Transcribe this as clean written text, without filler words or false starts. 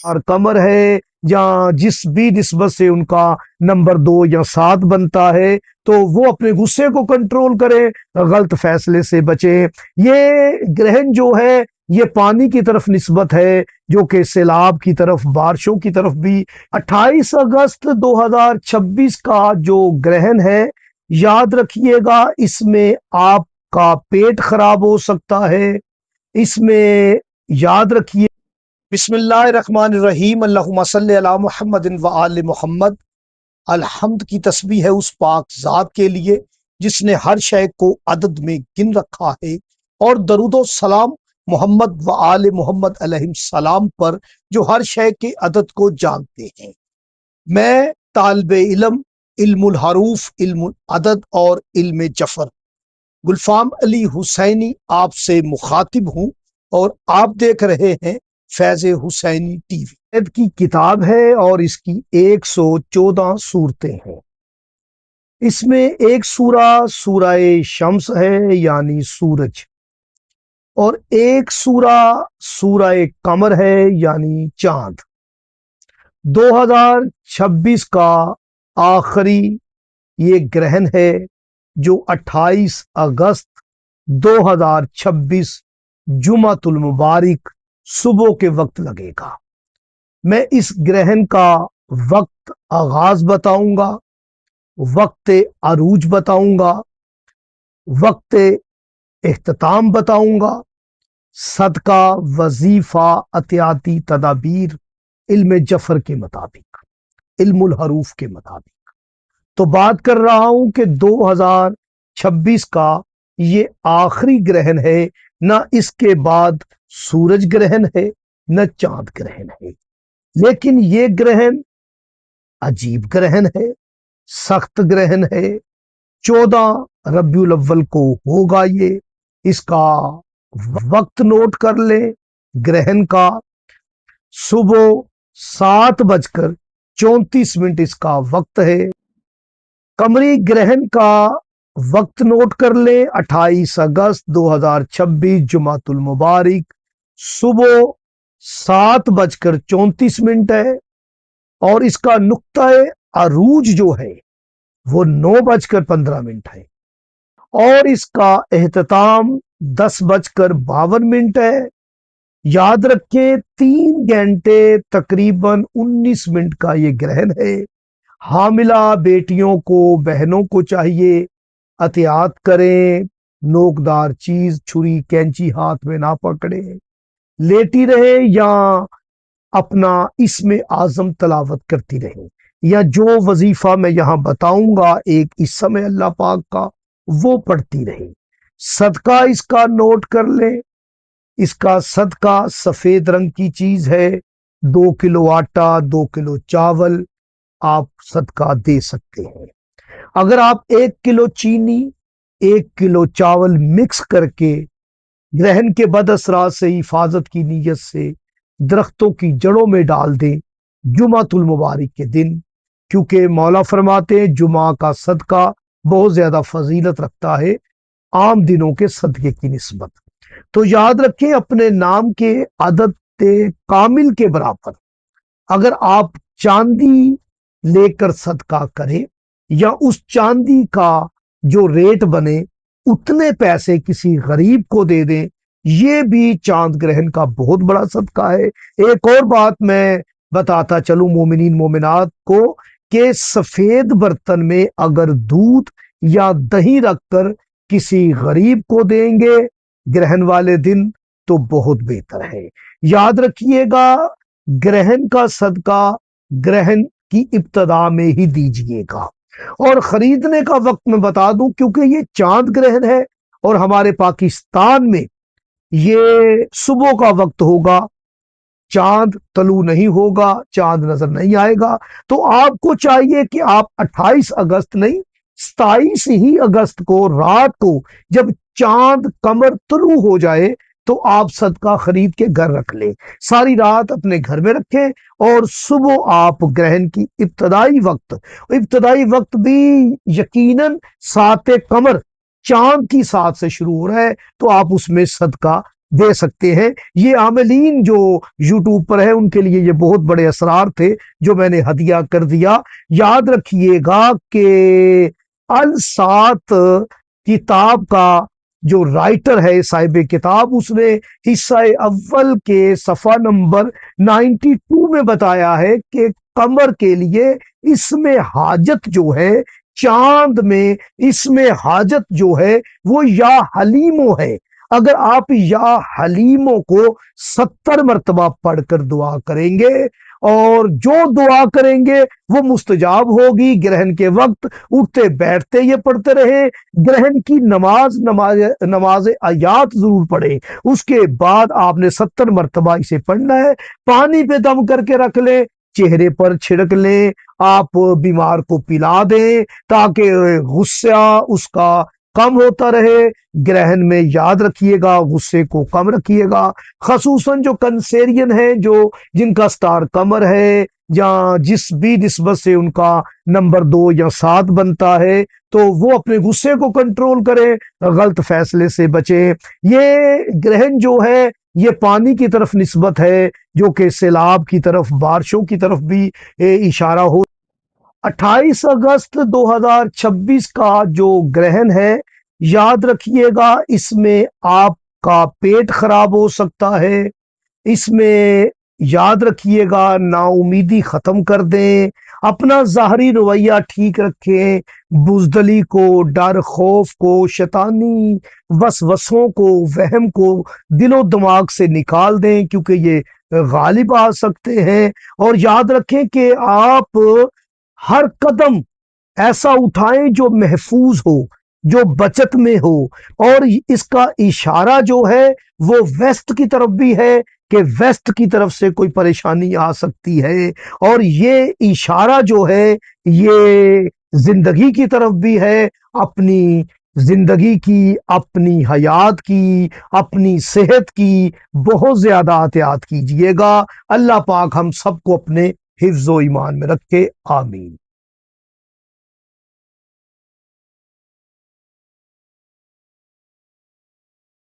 اور کمر ہے یا جس بھی نسبت سے ان کا نمبر 2 یا 7 بنتا ہے تو وہ اپنے غصے کو کنٹرول کرے، غلط فیصلے سے بچے۔ یہ گرہن جو ہے یہ پانی کی طرف نسبت ہے، جو کہ سیلاب کی طرف، بارشوں کی طرف بھی۔ 28 اگست 2026 کا جو گرہن ہے، یاد رکھیے گا اس میں آپ کا پیٹ خراب ہو سکتا ہے۔ اس میں یاد رکھیے، بسم اللہ الرحمن الرحیم، اللہم صلی علی محمد و آل محمد۔ الحمد کی تسبیح ہے اس پاک ذات کے لیے جس نے ہر شے کو عدد میں گن رکھا ہے، اور درود و سلام محمد و آل محمد علیہ السلام پر جو ہر شے کے عدد کو جانتے ہیں۔ میں طالب علم، علم الحروف، علم العدد اور علم جفر گلفام علی حسینی آپ سے مخاطب ہوں، اور آپ دیکھ رہے ہیں فیض حسینی ٹی وی۔ کی کتاب ہے اور اس کی 114 صورتیں ہیں۔ اس میں ایک سورہ سورہ شمس ہے یعنی سورج، اور ایک سورہ سورہ قمر ہے یعنی چاند۔ 2026 کا آخری یہ گرہن ہے جو 28 اگست 2026 جمعۃ المبارک صبح کے وقت لگے گا۔ میں اس گرہن کا وقت آغاز بتاؤں گا، وقت عروج بتاؤں گا، وقت اختتام بتاؤں گا، صدقہ، وظیفہ، عطیاتی تدابیر علم جفر کے مطابق، علم الحروف کے مطابق۔ تو بات کر رہا ہوں کہ 2026 کا یہ آخری گرہن ہے، نہ اس کے بعد سورج گرہن ہے نہ چاند گرہن ہے۔ لیکن یہ گرہن عجیب گرہن ہے، سخت گرہن ہے۔ 14 ربیع الاول کو ہوگا یہ۔ اس کا وقت نوٹ کر لیں، گرہن کا صبح 7:34 اس کا وقت ہے۔ قمری گرہن کا وقت نوٹ کر لیں، 28 اگست 2026 جمعۃ المبارک صبح 7:34 ہے، اور اس کا نقطہ عروج جو ہے وہ 9:15 ہے، اور اس کا اختتام 10:52 ہے۔ یاد رکھیں 3 گھنٹے تقریباً 19 منٹ کا یہ گرہن ہے۔ حاملہ بیٹیوں کو، بہنوں کو چاہیے احتیاط کریں، نوکدار چیز، چھری، کینچی ہاتھ میں نہ پکڑیں، لیٹی رہے یا اپنا اسم اعظم تلاوت کرتی رہیں، یا جو وظیفہ میں یہاں بتاؤں گا ایک اسم اللہ پاک کا وہ پڑھتی رہیں۔ صدقہ اس کا نوٹ کر لیں، اس کا صدقہ سفید رنگ کی چیز ہے، 2 کلو آٹا، 2 کلو چاول آپ صدقہ دے سکتے ہیں۔ اگر آپ 1 کلو چینی، 1 کلو چاول مکس کر کے گرہن کے بد اثرات سے حفاظت کی نیت سے درختوں کی جڑوں میں ڈال دیں جمعۃ المبارک کے دن، کیونکہ مولا فرماتے ہیں جمعہ کا صدقہ بہت زیادہ فضیلت رکھتا ہے عام دنوں کے صدقے کی نسبت۔ تو یاد رکھیں اپنے نام کے عدد کامل کے برابر اگر آپ چاندی لے کر صدقہ کریں، یا اس چاندی کا جو ریٹ بنے اتنے پیسے کسی غریب کو دے دیں، یہ بھی چاند گرہن کا بہت بڑا صدقہ ہے۔ ایک اور بات میں بتاتا چلوں مومنین مومنات کو، کہ سفید برتن میں اگر دودھ یا دہی رکھ کر کسی غریب کو دیں گے گرہن والے دن تو بہت بہتر ہے۔ یاد رکھیے گا گرہن کا صدقہ گرہن کی ابتدا میں ہی دیجیے گا، اور خریدنے کا وقت میں بتا دوں کیونکہ یہ چاند گرہن ہے اور ہمارے پاکستان میں یہ صبح کا وقت ہوگا، چاند طلوع نہیں ہوگا، چاند نظر نہیں آئے گا۔ تو آپ کو چاہیے کہ آپ 28 اگست نہیں، 27 ہی اگست کو رات کو جب چاند قمر طلوع ہو جائے تو آپ صدقہ خرید کے گھر رکھ لیں، ساری رات اپنے گھر میں رکھیں، اور صبح آپ گرہن کی ابتدائی وقت بھی یقیناً 7 قمر چاند کی 7 سے شروع ہو رہا ہے، تو آپ اس میں صدقہ دے سکتے ہیں۔ یہ عاملین جو یوٹیوب پر ہے ان کے لیے یہ بہت بڑے اسرار تھے جو میں نے ہدیہ کر دیا۔ یاد رکھیے گا کہ السات کتاب کا جو رائٹر ہے صاحب کتاب، اس نے حصہ اول کے صفحہ نمبر 92 میں بتایا ہے کہ قمر کے لیے اس میں حاجت جو ہے، چاند میں اس میں حاجت جو ہے وہ یا حلیمو ہے۔ اگر آپ یا حلیموں کو 70 مرتبہ پڑھ کر دعا کریں گے اور جو دعا کریں گے وہ مستجاب ہوگی۔ گرہن کے وقت اٹھتے بیٹھتے یہ پڑھتے رہے۔ گرہن کی نماز آیات ضرور پڑھیں، اس کے بعد آپ نے 70 مرتبہ اسے پڑھنا ہے۔ پانی پہ دم کر کے رکھ لیں، چہرے پر چھڑک لیں، آپ بیمار کو پلا دیں تاکہ غصہ اس کا کم ہوتا رہے۔ گرہن میں یاد رکھیے گا غصے کو کم رکھیے گا، خصوصاً جو کنسیرین ہیں، جن کا سٹار قمر ہے یا جس بھی نسبت سے ان کا نمبر 2 یا 7 بنتا ہے، تو وہ اپنے غصے کو کنٹرول کریں، غلط فیصلے سے بچیں۔ یہ گرہن جو ہے یہ پانی کی طرف نسبت ہے جو کہ سیلاب کی طرف، بارشوں کی طرف بھی اشارہ ہو۔ 28 اگست 2026 کا جو گرہن ہے، یاد رکھیے گا اس میں آپ کا پیٹ خراب ہو سکتا ہے۔ اس میں یاد رکھیے گا نا امیدی ختم کر دیں، اپنا ظاہری رویہ ٹھیک رکھیں، بزدلی کو، ڈر خوف کو، شیطانی وسوسوں کو، وہم کو دل و دماغ سے نکال دیں کیونکہ یہ غالب آ سکتے ہیں۔ اور یاد رکھیں کہ آپ ہر قدم ایسا اٹھائیں جو محفوظ ہو، جو بچت میں ہو۔ اور اس کا اشارہ جو ہے وہ ویسٹ کی طرف بھی ہے کہ ویسٹ کی طرف سے کوئی پریشانی آ سکتی ہے، اور یہ اشارہ جو ہے یہ زندگی کی طرف بھی ہے۔ اپنی زندگی کی، اپنی حیات کی، اپنی صحت کی بہت زیادہ احتیاط کیجئے گا۔ اللہ پاک ہم سب کو اپنے حفظ و ایمان میں رکھے، آمین۔